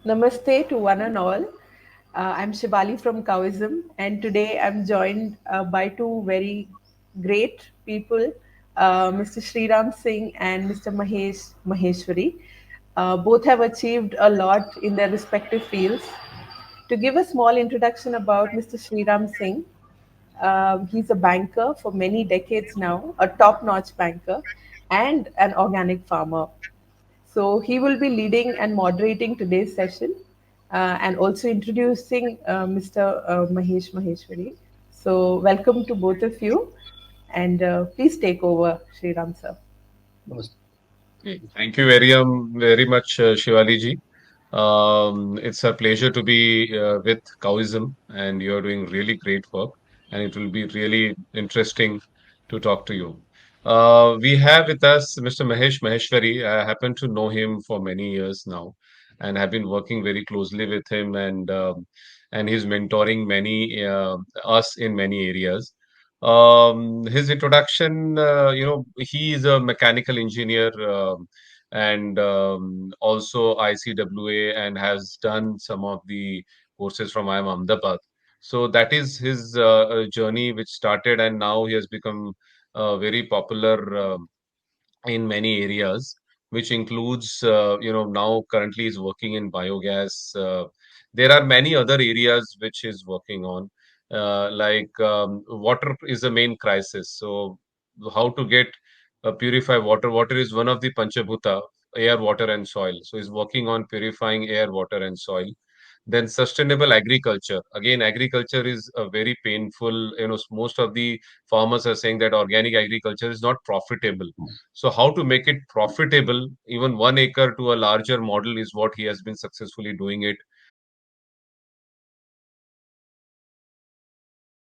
Namaste to one and all. I'm Shibali from Taoism, and today I'm joined by two very great people, Mr. Sriram Singh and Mr. Mahesh Maheshwari. Both have achieved a lot in their respective fields. To give a small introduction about Mr. Sriram Singh, he's a banker for many decades now, a top notch banker, and an organic farmer. So he will be leading and moderating today's session and also introducing Mr. Mahesh Maheshwari. So welcome to both of you and please take over, Sriram sir. Namaste. Thank you very much, Shivali ji. It's a pleasure to be with Taoism, and you're doing really great work, and it will be really interesting to talk to you. We have with us Mr. Mahesh Maheshwari. I happen to know him for many years now, and have been working very closely with him, and he's mentoring many us in many areas. His introduction, he is a mechanical engineer. And also ICWA, and has done some of the courses from IIM Ahmedabad. So that is his journey, which started, and now he has become very popular in many areas, which includes, now currently is working in biogas. There are many other areas which is working on, like water is the main crisis. So how to get purify water? Water is one of the Panchabhuta, air, water, and soil. So he's working on purifying air, water, and soil. Then sustainable agriculture. Again, agriculture is a very painful, most of the farmers are saying that organic agriculture is not profitable. So how to make it profitable, even 1 acre to a larger model is what he has been successfully doing it.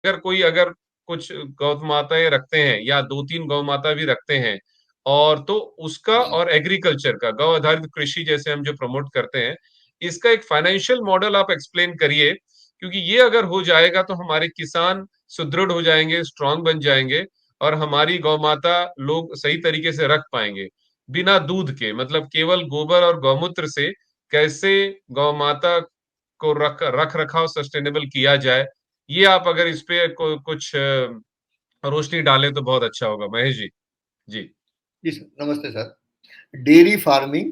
अगर कुछ गौ माताएं रखते हैं या 2-3 गौ माता भी रखते हैं, और तो उसका और एग्रीकल्चर का, गौ आधारित कृषि जैसे हम जो प्रमोट करते हैं, इसका एक फाइनेंशियल मॉडल आप एक्सप्लेन करिए, क्योंकि ये अगर हो जाएगा तो हमारे किसान सुदृढ़ हो जाएंगे, स्ट्रांग बन जाएंगे, और हमारी गौ माता लोग सही तरीके से रख पाएंगे बिना दूध के, मतलब केवल गोबर और गौमूत्र से कैसे गौ माता को रख रखाव सस्टेनेबल किया जाए। ये आप अगर इस पे कुछ रोशनी डालें तो बहुत अच्छा होगा, महेश जी। जी जी सर, नमस्ते सर। डेयरी फार्मिंग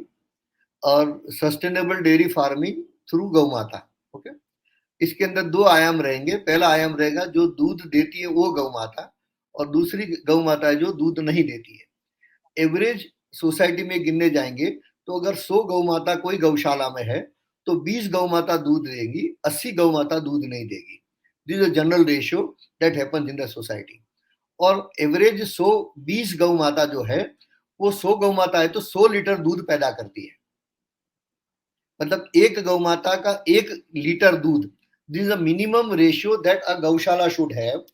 और सस्टेनेबल डेयरी फार्मिंग थ्रू गौ माता। ओके, इसके अंदर दो आयाम रहेंगे। पहला आयाम रहेगा जो दूध देती है वो गौ माता, और दूसरी गौ माता है जो दूध नहीं देती है। एवरेज सोसाइटी में गिनने जाएंगे तो अगर 100 गौ माता कोई गौशाला में है तो 20 गौ माता दूध देगी, 80 गौ माता दूध नहीं देगी। This is general ratio that happens in the society. और एवरेज 120 गौ माता जो है वो 100 गौ माता है तो 100 लीटर दूध पैदा करती है। मतलब एक गौ माता का 1 लीटर दूध, this is a minimum ratio that a gaushala should have.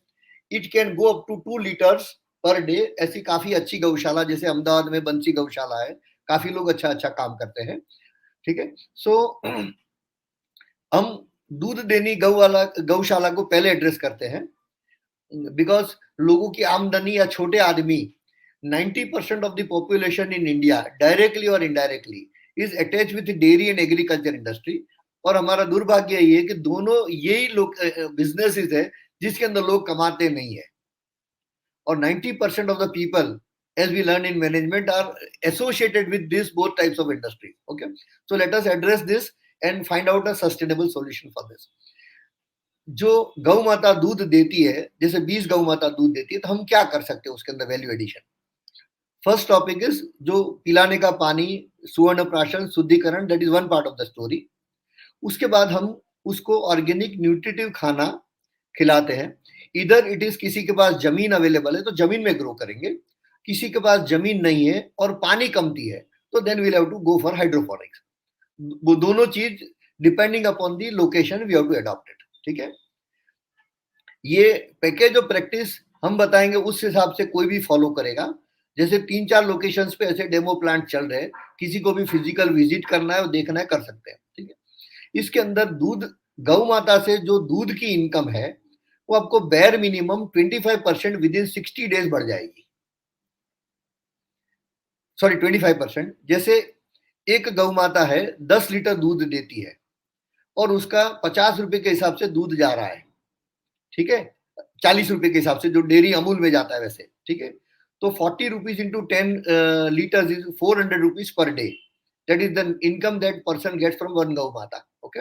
It can go up to 2 litres per day. ऐसी काफी अच्छी गौशाला जैसे अहमदाबाद में बंसी गौशाला है, काफी लोग अच्छा अच्छा काम करते हैं। ठीक है, सो हम दूध देनी गौशाला को पहले एड्रेस करते हैं, बिकॉज लोगों की आमदनी या छोटे आदमी 90% of the population in India directly or indirectly is attach with dairy and agriculture industry. और हमारा दुर्भाग्य ये है कि दोनों यही लोग बिजनेसेस है जिसके अंदर लोग कमाते नहीं है। और 90% of the people as we learn in management are associated with this both types of industry. Okay, so let us address this and find out a sustainable solution for this. जो गौ माता दूध देती है, जैसे 20 गौ माता दूध देती है, तो हम क्या कर सकते हैं उसके अंदर value addition. First topic is जो पिलाने का पानी, सुवर्ण प्राशन, शुद्धिकरण, that is one part of the story. उसके बाद हम उसको ऑर्गेनिक न्यूट्रिटिव खाना खिलाते हैं। इधर इट इज किसी के पास जमीन अवेलेबल है तो जमीन में ग्रो करेंगे, किसी के पास जमीन नहीं है और पानी कमती है तो then we'll have to go for hydroponics. वो दोनों चीज depending upon the location we have to adopt it. ठीक है, ये पैकेज ऑफ प्रैक्टिस हम बताएंगे, उस हिसाब से कोई भी फॉलो करेगा। जैसे 3-4 लोकेशंस पे ऐसे डेमो प्लांट चल रहे हैं, किसी को भी फिजिकल विजिट करना है और देखना है कर सकते हैं। ठीक है, इसके अंदर दूध, गौ माता से जो दूध की इनकम है वो आपको bare minimum 25% with in 60 days बढ़ जाएगी। सॉरी 25%। जैसे एक गौ माता है 10 लीटर दूध देती है और उसका 50 रुपए के हिसाब से दूध जा रहा है, ठीक है, 40 रुपए के हिसाब से जो डेयरी अमूल में जाता है वैसे, ठीक है, तो 40 rupees into 10 litre is 400 rupees per day, that is the income that person gets from one गौ माता। ओके,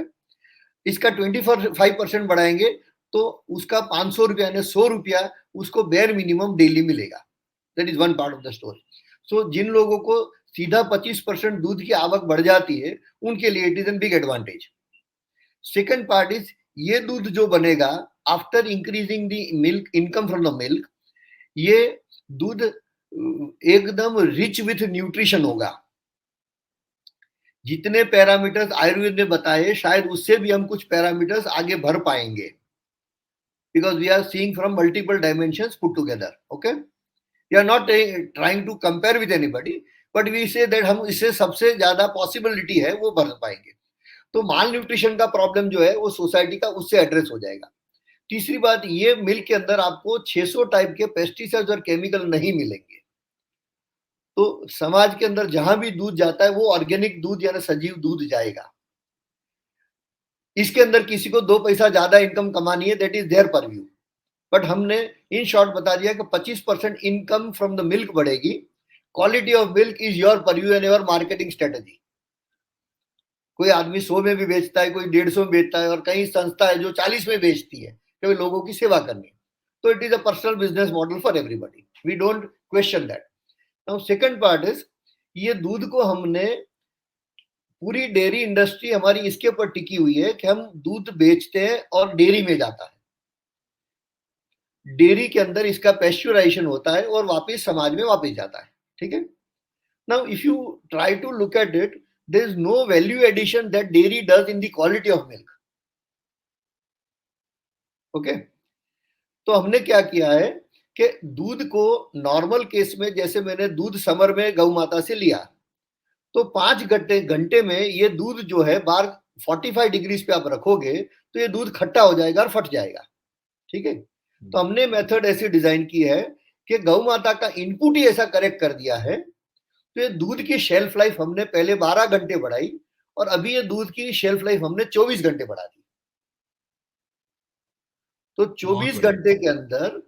इसका 25% बढ़ाएंगे तो उसका 500 रुपया यानी 100 रुपया उसको बेयर मिनिमम डेली मिलेगा। That is one part of the story. So जिन लोगों को सीधा 25% दूध की आवक बढ़ जाती है उनके लिए it is an big advantage. Second part is ये दूध जो बनेगा after increasing the milk income from the milk, ये दूध एकदम रिच विथ न्यूट्रिशन होगा। जितने पैरामीटर्स आयुर्वेद ने बताए शायद उससे भी हम कुछ पैरामीटर्स आगे भर पाएंगे, because we are seeing from multiple dimensions put together. Okay, we are not trying to compare with anybody, but we say that हम इससे सबसे ज्यादा पॉसिबिलिटी है वो भर पाएंगे। तो माल न्यूट्रिशन का प्रॉब्लम जो है वो सोसाइटी का उससे एड्रेस हो जाएगा। तीसरी बात, ये मिल्क के अंदर आपको 600 टाइप के पेस्टिसाइड्स और केमिकल नहीं मिलेंगे। तो समाज के अंदर जहां भी दूध जाता है वो ऑर्गेनिक दूध यानी सजीव दूध जाएगा। इसके अंदर किसी को 2 पैसा ज्यादा इनकम कमानी है, that is their purview, but हमने इन शॉर्ट बता दिया कि 25% इनकम फ्रॉम द मिल्क बढ़ेगी। Quality of milk is your purview and your marketing strategy. कोई आदमी 100 में भी बेचता है, कोई 150 में बेचता है, और कई संस्था है जो 40 में बेचती है क्योंकि लोगों की सेवा करनी है। तो it is a personal business model for everybody, we don't question that. Now second part is, ये दूध को हमने पूरी डेयरी इंडस्ट्री हमारी इसके ऊपर टिकी हुई है कि हम दूध बेचते हैं और डेयरी में जाता है, डेयरी के अंदर इसका पेस्चुराइजेशन होता है और वापस समाज में वापस जाता है, ठीक है। Now if you try to look at it, there is no value addition that dairy does in the quality of milk. Okay, तो हमने क्या किया है कि दूध को नॉर्मल केस में, जैसे मैंने दूध समर में गौ माता से लिया, तो 5 घंटे में ये दूध जो है बाहर 45 डिग्रीज पे आप रखोगे तो ये दूध खट्टा हो जाएगा और फट जाएगा, ठीक है। तो हमने मेथड ऐसी डिजाइन की है कि गौ माता का इनपुट ही ऐसा करेक्ट कर दिया है, तो ये दूध की शेल्फ लाइफ हमने पहले 12 घंटे बढ़ाई और अभी ये दूध की शेल्फ लाइफ हमने 24 घंटे बढ़ा दी। तो 24 घंटे के अंदर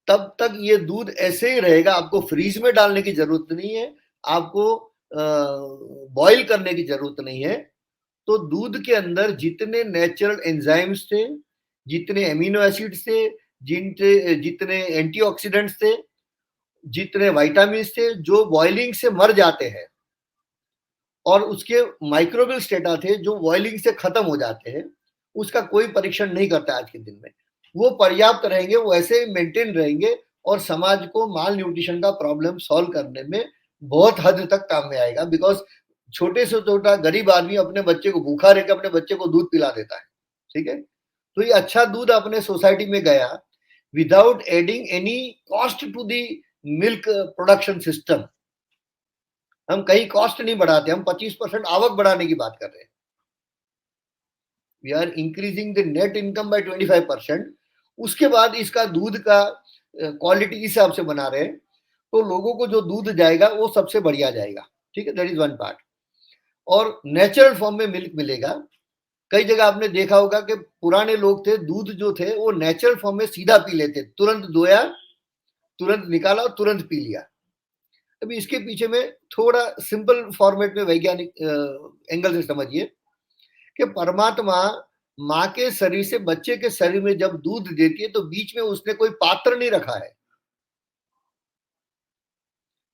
तब तक ये दूध ऐसे ही रहेगा, आपको फ्रीज में डालने की जरूरत नहीं है, आपको बॉईल करने की जरूरत नहीं है। तो दूध के अंदर जितने नेचुरल एंजाइम्स थे, जितने एमिनो एसिड्स थे, जितने एंटीऑक्सीडेंट्स थे, जितने विटामिन थे जो बॉइलिंग से मर जाते हैं, और उसके माइक्रोबियल स्टेटा थे जो बॉइलिंग से खत्म हो जाते हैं, उसका कोई परीक्षण नहीं करता आज के दिन में। वो पर्याप्त रहेंगे, वो ऐसे मेंटेन रहेंगे और समाज को माल न्यूट्रिशन का प्रॉब्लम सॉल्व करने में बहुत हद तक काम में आएगा। बिकॉज छोटे से छोटा गरीब आदमी अपने बच्चे को भूखा रहकर अपने बच्चे को दूध पिला देता है, ठीक है। तो ये अच्छा दूध अपने सोसाइटी में गया without adding any cost to the milk production system. हम कहीं कॉस्ट नहीं बढ़ाते, हम 25% आवक बढ़ाने की बात कर रहे हैं। We are increasing the net income by 25%। उसके बाद इसका दूध का क्वालिटी इस हिसाब से बना रहे हैं, तो लोगों को जो दूध जाएगा वो सबसे बढ़िया जाएगा, ठीक है। That is one part. और नेचुरल फॉर्म में मिल्क मिलेगा। कई जगह आपने देखा होगा कि पुराने लोग थे, दूध जो थे वो नेचुरल फॉर्म में सीधा पी लेते, तुरंत दोया, तुरंत निकाला और तुरंत पी लिया। अभी इसके पीछे में थोड़ा सिंपल फॉर्मेट में वैज्ञानिक एंगल से समझिए कि परमात्मा माँ के शरीर से बच्चे के शरीर में जब दूध देती है तो बीच में उसने कोई पात्र नहीं रखा है,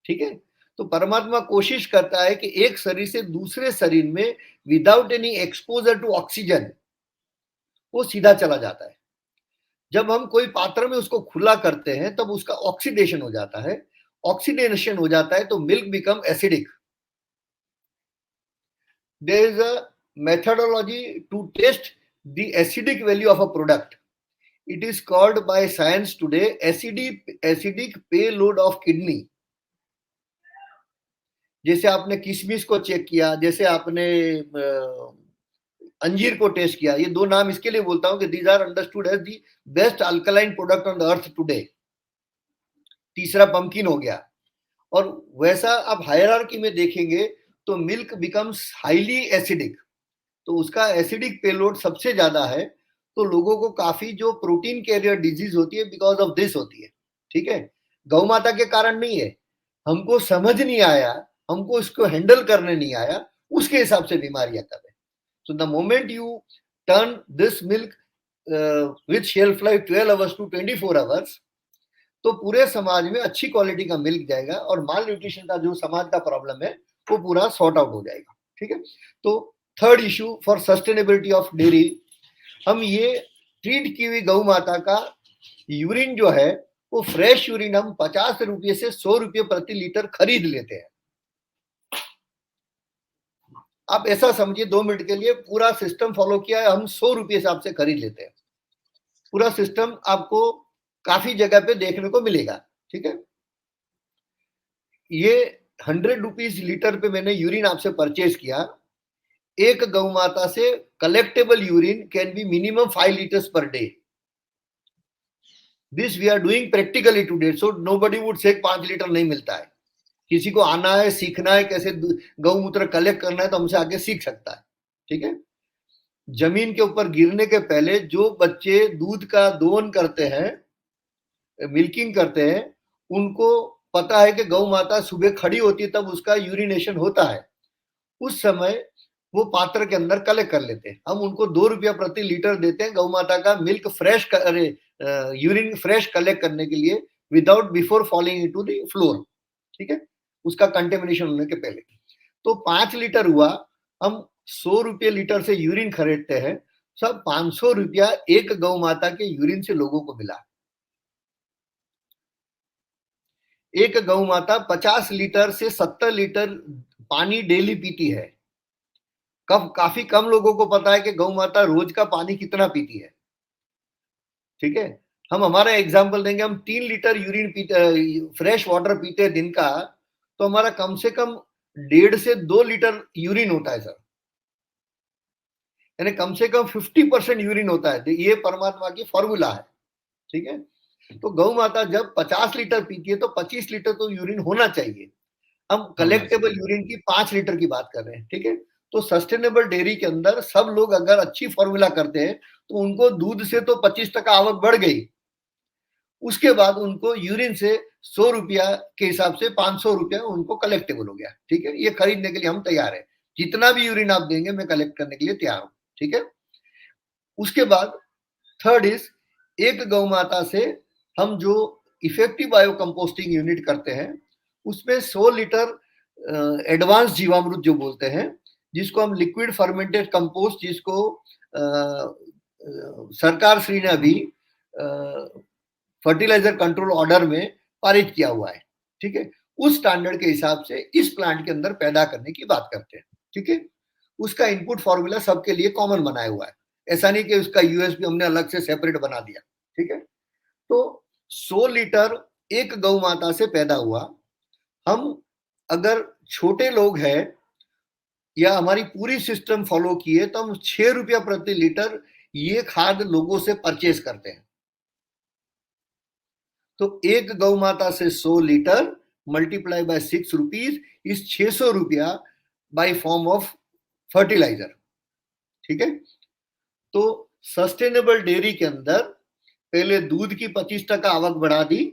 ठीक है। तो परमात्मा कोशिश करता है कि एक शरीर से दूसरे शरीर में without any exposure to oxygen वो सीधा चला जाता है। जब हम कोई पात्र में उसको खुला करते हैं तब उसका ऑक्सीडेशन हो जाता है, ऑक्सीडेशन हो जाता है तो milk become acidic. There is a methodology to test the acidic value of a product. It is called by science today acidic payload of kidney. जैसे आपने किशमिश को चेक किया, जैसे आपने अंजीर को टेस्ट किया, ये 2 नाम इसके लिए बोलता हूं कि these are understood as the best alkaline product on the earth today. तीसरा पंपकिन हो गया। और वैसा आप हायरार्की में देखेंगे तो मिल्क बिकम्स हाईली एसिडिक, तो उसका एसिडिक पेलोड सबसे ज्यादा है, तो लोगों को काफी जो प्रोटीन कैरियर डिजीज होती है बिकॉज ऑफ दिस होती है। ठीक है, गौ माता के कारण नहीं है, हमको समझ नहीं आया, हमको इसको हैंडल करने नहीं आया, उसके हिसाब से बीमारियां कर रहे। So the moment you turn this milk with shelf life 12 hours to 24 hours, तो पूरे समाज में अच्छी क्वालिटी का मिल्क जाएगा और माल न्यूट्रिशन का जो समाज का प्रॉब्लम है वो पूरा सॉर्ट आउट हो जाएगा। ठीक है, तो third issue for sustainability of dairy, हम ये ट्रीट की हुई गौ माता का यूरिन जो है वो फ्रेश यूरिन हम 50 रुपये से 100 रुपये प्रति लीटर खरीद लेते हैं। आप ऐसा समझिए 2 मिनट के लिए, पूरा सिस्टम फॉलो किया है, हम 100 रुपये हिसाब से खरीद लेते हैं। पूरा सिस्टम आपको काफी जगह पे देखने को मिलेगा। ठीक है, ये 100 रुपीज लीटर पे मैंने यूरिन आपसे परचेज किया। एक गौ माता से collectable urine can be minimum 5 litres per day. This we are doing practically today, so nobody would say 5 litre नहीं मिलता है। किसी को आना है, सीखना है कैसे गौमूत्र कलेक्ट करना है, तो हमसे आगे सीख सकता है। ठीक है, जमीन के ऊपर गिरने के पहले जो बच्चे दूध का दोहन करते हैं, मिल्किंग करते हैं, उनको पता है कि गौ माता सुबह खड़ी होती है तब उसका यूरिनेशन होता है, उस समय वो पात्र के अंदर कलेक्ट कर लेते हैं। हम उनको 2 रुपया प्रति लीटर देते हैं गौ माता का milk fresh urine fresh collect करने के लिए, without before falling into the floor. ठीक है, उसका कंटेमिनेशन होने के पहले। तो 5 लीटर हुआ, हम 100 रुपये लीटर से यूरिन खरीदते हैं, सब 500 रुपया एक गौ माता के यूरिन से लोगों को मिला। एक गौ माता 50 लीटर से 70 लीटर पानी डेली पीती है। काफी कम लोगों को पता है कि गौ माता रोज का पानी कितना पीती है। ठीक है, हम हमारा एग्जांपल देंगे, हम 3 लीटर यूरिन पीते, फ्रेश वाटर पीते हैं दिन का, तो हमारा कम से कम 1.5 से 2 लीटर यूरिन होता है सर, यानी कम से कम 50% यूरिन होता है। ये परमात्मा की फॉर्मूला है। ठीक है, तो गौ माता जब 50 लीटर पीती है तो 25 लीटर तो यूरिन होना चाहिए। हम कलेक्टेबल यूरिन की 5 लीटर की बात कर रहे हैं। ठीक है, तो सस्टेनेबल डेयरी के अंदर सब लोग अगर अच्छी फॉर्मूला करते हैं तो उनको दूध से तो 25% आवक बढ़ गई, उसके बाद उनको यूरिन से 100 रुपया के हिसाब से 500 रुपया उनको कलेक्टेबल हो गया। ठीक है, ये खरीदने के लिए हम तैयार है, जितना भी यूरिन आप देंगे मैं कलेक्ट करने के लिए तैयार हूं। ठीक है, उसके बाद थर्ड इज, एक गौ माता से हम जो इफेक्टिव बायो कंपोस्टिंग यूनिट करते हैं उसमें 100 लीटर एडवांस जीवामृत जो बोलते हैं, जिसको हम लिक्विड फर्मेंटेड कंपोस्ट, जिसको सरकार श्री ने अभी फर्टिलाइजर कंट्रोल ऑर्डर में पारित किया हुआ है। ठीक है, उस स्टैंडर्ड के हिसाब से इस प्लांट के अंदर पैदा करने की बात करते हैं। ठीक है, उसका इनपुट फॉर्मूला सबके लिए कॉमन बनाया हुआ है, ऐसा नहीं कि उसका यूएसपी हमने अलग से सेपरेट बना दिया। ठीक है, तो 100 लीटर एक गौ माता से पैदा हुआ। हम अगर छोटे लोग हैं या हमारी पूरी सिस्टम फॉलो किए तो हम 6 रुपया प्रति लीटर ये खाद लोगों से परचेज करते हैं। तो एक गौ माता से 100 litre multiply by 6 rupees is 600 रुपया बाय फॉर्म ऑफ फर्टिलाइजर। ठीक है, तो सस्टेनेबल डेयरी के अंदर पहले दूध की 25% आवक बढ़ा दी,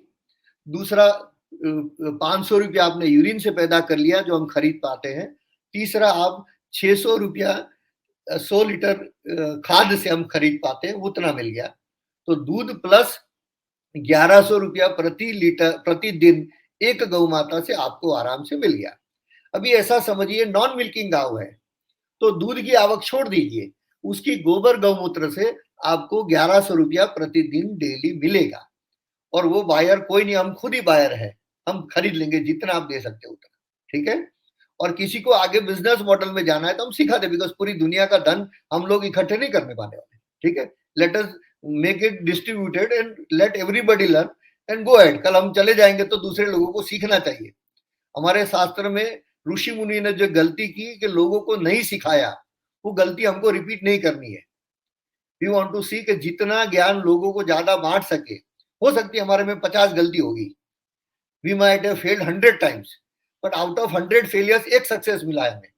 दूसरा 500 रुपया आपने यूरिन से पैदा कर लिया जो हम खरीद पाते हैं, तीसरा आप 600 रुपया 100 लीटर खाद से हम खरीद पाते हैं, उतना मिल गया। तो दूध प्लस 1100 रुपया प्रति लीटर प्रतिदिन एक गौ माता से आपको आराम से मिल गया। अभी ऐसा समझिए नॉन मिल्किंग गांव है तो दूध की आवक छोड़ दीजिए, उसकी गोबर गौमूत्र से आपको 1100 रुपया प्रतिदिन डेली मिलेगा। और वो बायर कोई नहीं, हम खुद ही बायर है, हम खरीद लेंगे जितना आप दे सकते हो उतना। ठीक है, और किसी को आगे बिजनेस मॉडल में जाना है तो हम सिखा दे, बिकॉज पूरी दुनिया का धन हम लोग इकट्ठे नहीं करने पाने वाले। ठीक है, let us make it distributed and let everybody learn and go ahead. कल हम चले जाएंगे तो दूसरे लोगों को सीखना चाहिए। हमारे शास्त्र में ऋषि मुनि ने जो गलती की कि लोगों को नहीं सिखाया, वो गलती हमको रिपीट नहीं करनी है। वी वांट टू सी कि जितना ज्ञान लोगों को ज्यादा बांट सके। हो सकती है हमारे में 50 गलती होगी, we might have failed 100 times, but out of 100 failures एक सक्सेस मिला है हमें,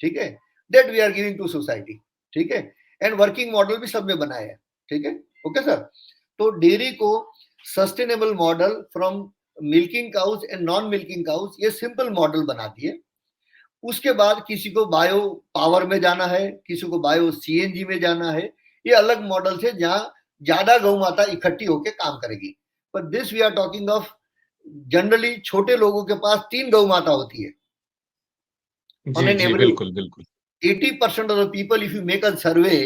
ठीक है, that we are giving to society, ठीक है, एंड वर्किंग मॉडल भी सबने बनाए हैं, ठीक है, ओके सर। तो डेयरी को sustainable model from milking cows and non milking cows, ये सिंपल मॉडल बना दिए। उसके बाद किसी को बायो पावर में जाना है, किसी को बायो सीएनजी में जाना है, ये अलग मॉडल से जहां ज्यादा गौ माता इकट्ठी होकर काम करेगी। पर this we are talking of generally छोटे लोगों के पास 3 गौ माता होती है on G N G, average. बिल्कुल बिल्कुल। 80% of the people, if you make a survey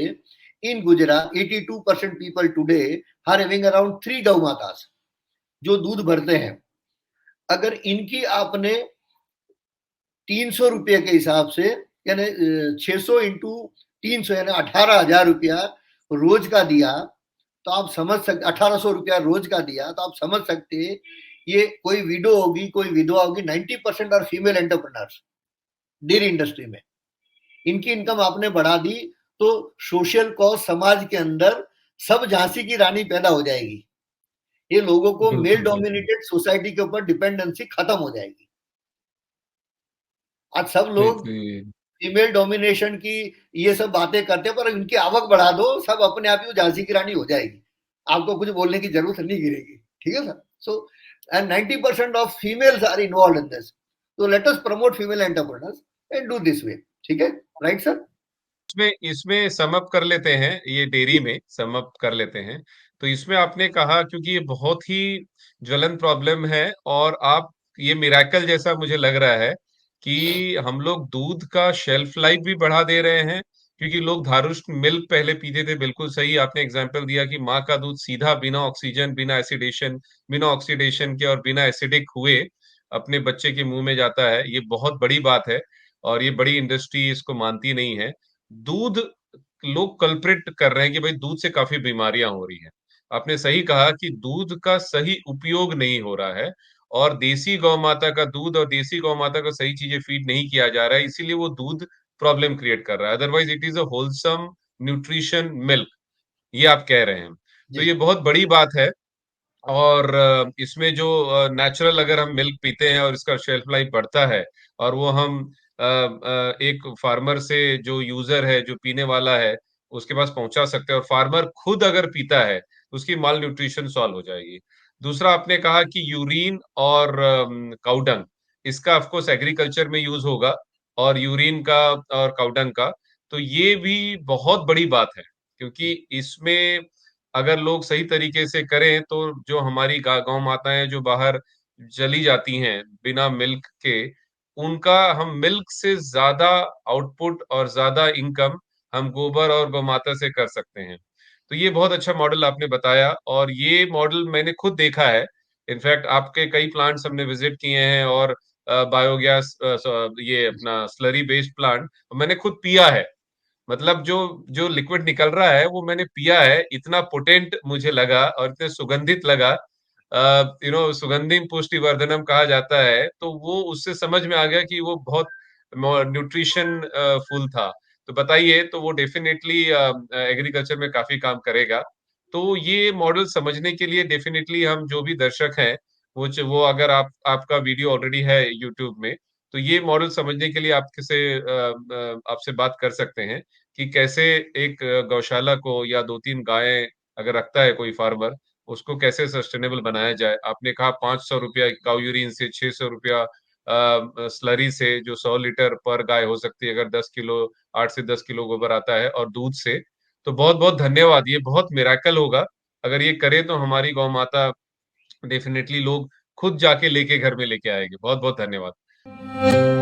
in Gujarat, 82% people today are having around 3 गौ मातास जो दूध भरते हैं। अगर इनकी आपने 300 रुपये के हिसाब से, यानी 600 इंटू 300 यानी 18,000 रुपया रोज का दिया, तो आप समझ सकते, 1800 रुपया रोज का दिया तो आप समझ सकते ये कोई विडो होगी, कोई विधवा होगी, 90% are female entrepreneurs dairy industry में। इनकी इनकम आपने बढ़ा दी तो सोशल कॉज समाज के अंदर सब झांसी की रानी पैदा हो जाएगी। ये लोगों को बिल्कुल मेल बिल्कुल। डोमिनेटेड सोसाइटी के ऊपर डिपेंडेंसी खत्म हो जाएगी। आज सब नहीं लोग तो ये फीमेल डोमिनेशन की ये सब बातें करते हैं, पर इनकी आवक बढ़ा दो, सब अपने आप ही झांसी की रानी हो जाएगी, आपको कुछ बोलने की जरूरत नहीं गिरेगी, ठीक है sir. So and 90% of females are involve in this, तो let us promote female entrepreneurs and do this way, ठीक है, राइट सर। इसमें इसमें सम अप कर लेते हैं, ये डेयरी में सम अप कर लेते हैं। तो इसमें आपने कहा, क्योंकि ये बहुत ही ज्वलन प्रॉब्लम है, और आप, ये मिराकल जैसा मुझे लग रहा है कि हम लोग दूध का शेल्फ लाइफ भी बढ़ा दे रहे हैं। क्योंकि लोग धारुष्ट मिल्क पहले पीते थे, बिल्कुल सही आपने एग्जाम्पल दिया कि माँ का दूध सीधा बिना ऑक्सीजन, बिना ऑक्सीडेशन के और बिना एसिडिक हुए अपने बच्चे के मुंह में जाता है। ये बहुत बड़ी बात है, और ये बड़ी इंडस्ट्री इसको मानती नहीं है। दूध, लोग कल्प्रिट कर रहे हैं कि भाई दूध से काफी बीमारियां हो रही हैं। आपने सही कहा कि दूध का सही उपयोग नहीं हो रहा है, और देसी गौ माता का दूध और देसी गौ माता को सही चीजें फीड नहीं किया जा रहा है, इसीलिए वो दूध प्रॉब्लम क्रिएट कर रहा है। Otherwise it is a wholesome nutrition milk, ये आप कह रहे हैं। तो जी ये बहुत बड़ी बात है। और इसमें जो नेचुरल अगर हम मिल्क पीते हैं और इसका शेल्फ लाइफ बढ़ता है, और वो हम एक फार्मर से, जो यूजर है, जो पीने वाला है, उसके पास पहुंचा सकते हैं, और फार्मर खुद अगर पीता है तो उसकी माल न्यूट्रिशन सॉल्व हो जाएगी। दूसरा आपने कहा कि यूरिन और काउडंग, इसका ऑफकोर्स एग्रीकल्चर में यूज होगा, और यूरिन का और काउडंग का, तो ये भी बहुत बड़ी बात है। क्योंकि इसमें अगर लोग सही तरीके से करें तो जो हमारी गौ माताएं जो बाहर चली जाती हैं बिना मिल्क के, उनका हम मिल्क से ज्यादा आउटपुट और ज्यादा इनकम हम गोबर और गौ माता से कर सकते हैं। तो ये बहुत अच्छा मॉडल आपने बताया, और ये मॉडल मैंने खुद देखा है। इनफैक्ट आपके कई प्लांट्स हमने विजिट किए हैं, और बायोगैस, ये अपना स्लरी बेस्ड प्लांट मैंने खुद पिया है। मतलब जो जो लिक्विड निकल रहा है वो मैंने पिया है, इतना पोटेंट मुझे लगा और इतने सुगंधित लगा। सुगंधिम पुष्टि वर्धनम कहा जाता है, तो वो उससे समझ में आ गया कि वो बहुत न्यूट्रिशन फुल था। तो बताइए, तो वो डेफिनेटली एग्रीकल्चर में काफी काम करेगा। तो ये मॉडल समझने के लिए डेफिनेटली हम जो भी दर्शक हैं, वो अगर आपका वीडियो ऑलरेडी है यूट्यूब में, तो ये मॉडल समझने के लिए आपसे बात कर सकते हैं कि कैसे एक गौशाला को या 2-3 गायें अगर रखता है कोई फार्मर, उसको कैसे सस्टेनेबल बनाया जाए। आपने कहा 500 रुपया काउ यूरिन से, 600 रुपया स्लरी से, जो 100 लीटर पर गाय हो सकती है, अगर 10 किलो, 8 से 10 किलो गोबर आता है, और दूध से। तो बहुत बहुत धन्यवाद, ये बहुत मिराकल होगा अगर ये करे, तो हमारी गौ माता डेफिनेटली लोग खुद जाके लेके घर में लेके आएंगे। बहुत बहुत धन्यवाद।